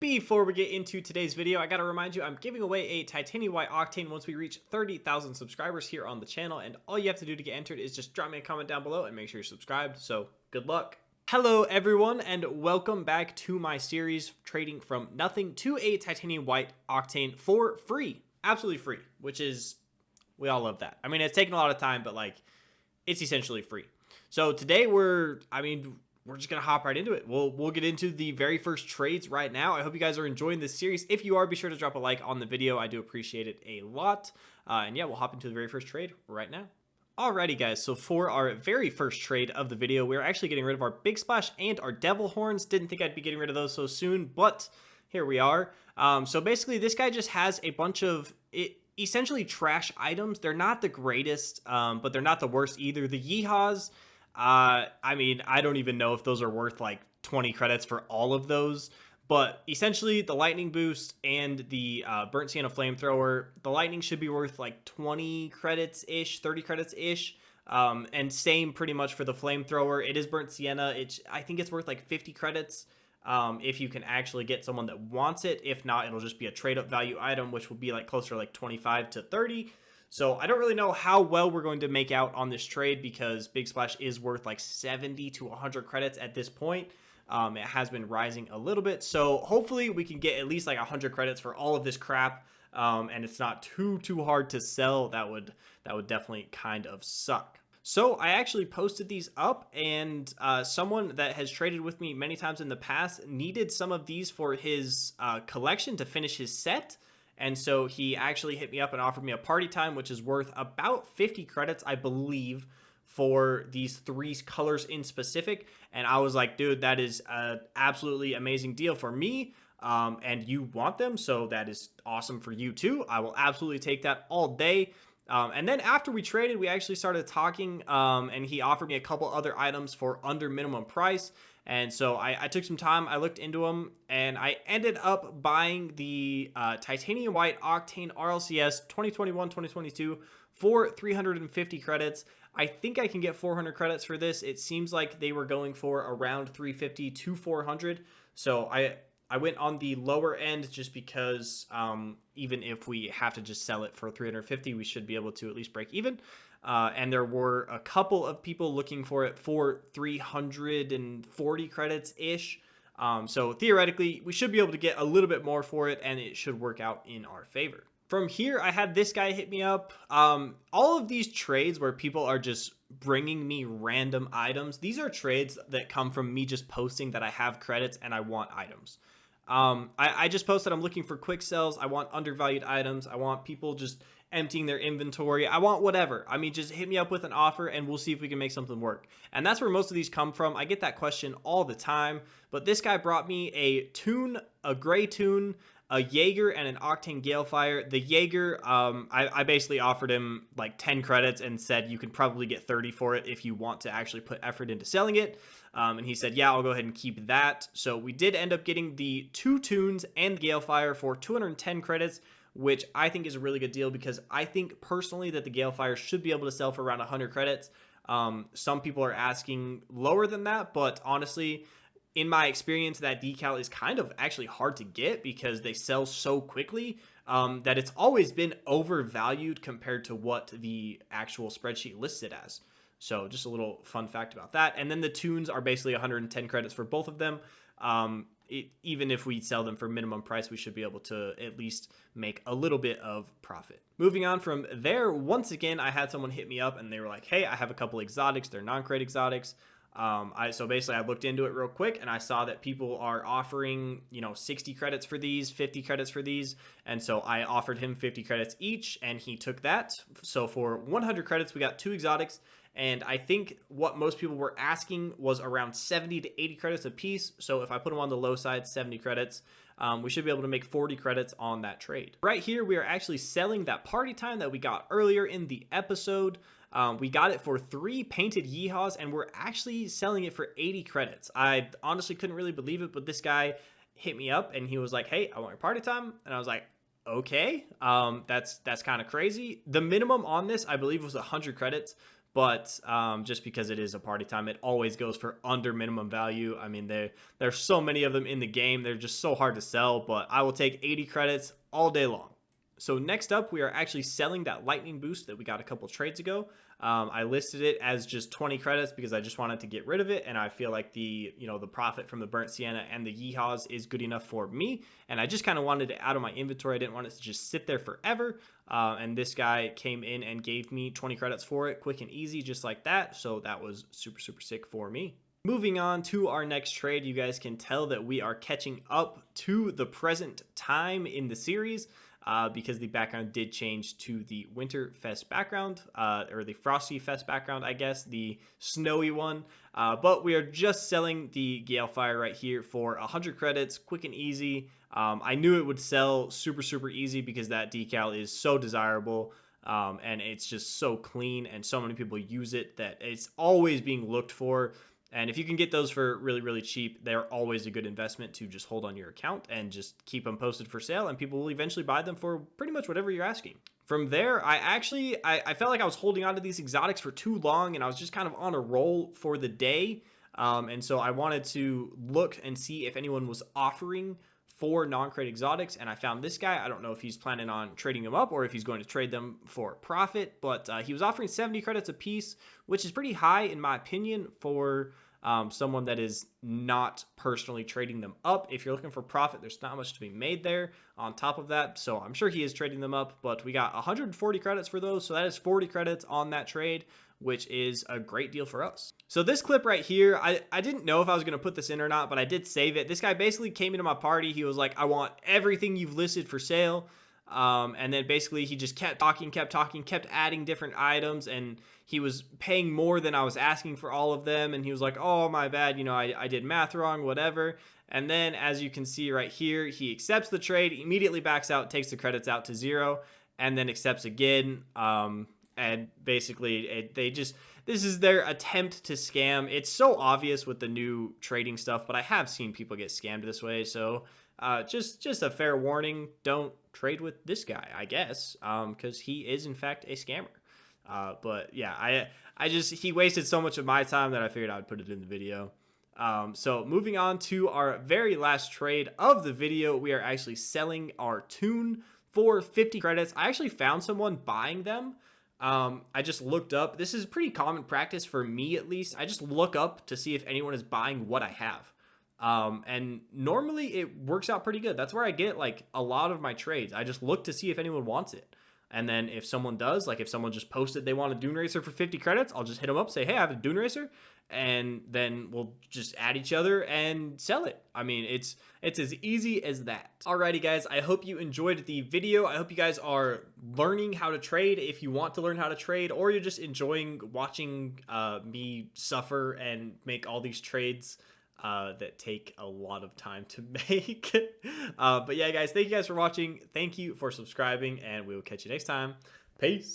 Before we get into today's video, I gotta remind you I'm giving away a titanium white octane once we reach 30,000 subscribers here on the channel, and all you have to do to get entered is just drop me a comment down below and make sure you're subscribed. So good luck. Hello everyone, and welcome back to my series trading from nothing to a titanium white octane for free, absolutely free, which is, we all love that. I mean, it's taken a lot of time, but like, it's essentially free. So today we're just gonna hop right into it. We'll get into the very first trades right now. I hope you guys are enjoying this series. If you are, be sure to drop a like on the video. I do appreciate it a lot. And yeah, we'll hop into the very first trade right now. Alrighty guys, so for our very first trade of the video, we're actually getting rid of our Big Splash and our Devil Horns. Didn't think I'd be getting rid of those so soon, but here we are. So basically this guy just has a bunch of essentially trash items. They're not the greatest, but they're not the worst either. The Yeehaws, I mean, I don't even know if those are worth like 20 credits for all of those, but essentially the lightning boost and the burnt sienna flamethrower, the lightning should be worth like 20 credits ish, 30 credits ish. And same pretty much for the flamethrower. It is burnt sienna. I think it's worth like 50 credits. If you can actually get someone that wants it. If not, it'll just be a trade up value item, which will be like closer to like 25 to 30. So I don't really know how well we're going to make out on this trade because Big Splash is worth like 70 to 100 credits at this point. It has been rising a little bit. So hopefully we can get at least like 100 credits for all of this crap. And it's not too hard to sell. That would definitely kind of suck. So I actually posted these up, and someone that has traded with me many times in the past needed some of these for his collection to finish his set. And so he actually hit me up and offered me a party time, which is worth about 50 credits, I believe, for these three colors in specific. And I was like, dude, that is an absolutely amazing deal for me. And you want them, so that is awesome for you too. I will absolutely take that all day. And then after we traded, we actually started talking, and he offered me a couple other items for under minimum price. And so I took some time, I looked into them, and I ended up buying the Titanium White Octane RLCS 2021-2022 for 350 credits. I think I can get 400 credits for this. It seems like they were going for around 350 to 400. So I went on the lower end just because even if we have to just sell it for 350, we should be able to at least break even. And there were a couple of people looking for it for 340 credits ish. So theoretically, we should be able to get a little bit more for it, and it should work out in our favor. From here, I had this guy hit me up. All of these trades where people are just bringing me random items, these are trades that come from me just posting that I have credits and I want items. I just posted I'm looking for quick sells. I want undervalued items. I want people just emptying their inventory. I want whatever. I mean, just hit me up with an offer and we'll see if we can make something work. And that's where most of these come from. I get that question all the time, but this guy brought me a tune, a gray tune, a Jaeger, and an Octane Galefire. The Jaeger, I basically offered him like 10 credits and said you could probably get 30 for it if you want to actually put effort into selling it. And he said, yeah, I'll go ahead and keep that. So we did end up getting the 2 tunes and the Galefire for 210 credits, which I think is a really good deal because I think personally that the Galefire should be able to sell for around 100 credits. Some people are asking lower than that, but honestly, in my experience, that decal is kind of actually hard to get because they sell so quickly that it's always been overvalued compared to what the actual spreadsheet lists it as. So just a little fun fact about that. And then the tunes are basically 110 credits for both of them. Even if we sell them for minimum price, we should be able to at least make a little bit of profit. Moving on from there, once again, I had someone hit me up and they were like, hey, I have a couple exotics. They're non-crate exotics. So basically I looked into it real quick and I saw that people are offering, 60 credits for these, 50 credits for these. And so I offered him 50 credits each and he took that. So for 100 credits, we got 2 exotics. And I think what most people were asking was around 70 to 80 credits a piece. So if I put them on the low side, 70 credits, we should be able to make 40 credits on that trade. Right here, we are actually selling that party time that we got earlier in the episode. We got it for 3 painted Yeehaws, and we're actually selling it for 80 credits. I honestly couldn't really believe it, but this guy hit me up and he was like, hey, I want your party time. And I was like, okay, that's kind of crazy. The minimum on this, I believe, was 100 credits, but just because it is a party time, it always goes for under minimum value. I mean, there's so many of them in the game. They're just so hard to sell, but I will take 80 credits all day long. So next up, we are actually selling that lightning boost that we got a couple trades ago. I listed it as just 20 credits because I just wanted to get rid of it, and I feel like the profit from the burnt sienna and the yeehaws is good enough for me, and I just kind of wanted it out of my inventory. I didn't want it to just sit there forever, and this guy came in and gave me 20 credits for it, quick and easy, just like that. So that was super, super sick for me. Moving on to our next trade, you guys can tell that we are catching up to the present time in the series. Because the background did change to the Winterfest background, or the Frosty Fest background, I guess, the snowy one. But we are just selling the Galefire right here for 100 credits, quick and easy. I knew it would sell super, super easy because that decal is so desirable, and it's just so clean, and so many people use it that it's always being looked for. And if you can get those for really, really cheap, they're always a good investment to just hold on your account and just keep them posted for sale, and people will eventually buy them for pretty much whatever you're asking. From there, I felt like I was holding on to these exotics for too long, and I was just kind of on a roll for the day. And so I wanted to look and see if anyone was offering for non-crate exotics, and I found this guy. I don't know if he's planning on trading them up or if he's going to trade them for profit, but he was offering 70 credits a piece, which is pretty high in my opinion for someone that is not personally trading them up. If you're looking for profit, there's not much to be made there on top of that, so I'm sure he is trading them up, but we got 140 credits for those, so that is 40 credits on that trade, which is a great deal for us. So this clip right here, I didn't know if I was going to put this in or not, but I did save it. This guy basically came into my party. He was like, I want everything you've listed for sale. And then basically he just kept talking, kept adding different items, and he was paying more than I was asking for all of them. And he was like, oh, my bad. I did math wrong, whatever. And then as you can see right here, he accepts the trade, immediately backs out, takes the credits out to 0, and then accepts again. And basically this is their attempt to scam. It's so obvious with the new trading stuff, but I have seen people get scammed this way. So just a fair warning, don't trade with this guy, I guess, because he is in fact a scammer. But yeah, he wasted so much of my time that I figured I would put it in the video. So moving on to our very last trade of the video, we are actually selling our tune for 50 credits. I actually found someone buying them. I just looked up. This is pretty common practice for me, at least. I just look up to see if anyone is buying what I have. And normally it works out pretty good. That's where I get like a lot of my trades. I just look to see if anyone wants it. And then if someone does, like if someone just posted they want a Dune Racer for 50 credits, I'll just hit them up, say, hey, I have a Dune Racer. And then we'll just add each other and sell it. I mean, it's as easy as that. Alrighty, guys, I hope you enjoyed the video. I hope you guys are learning how to trade if you want to learn how to trade, or you're just enjoying watching me suffer and make all these trades that take a lot of time to make. But yeah, guys, thank you guys for watching. Thank you for subscribing, and we will catch you next time. Peace.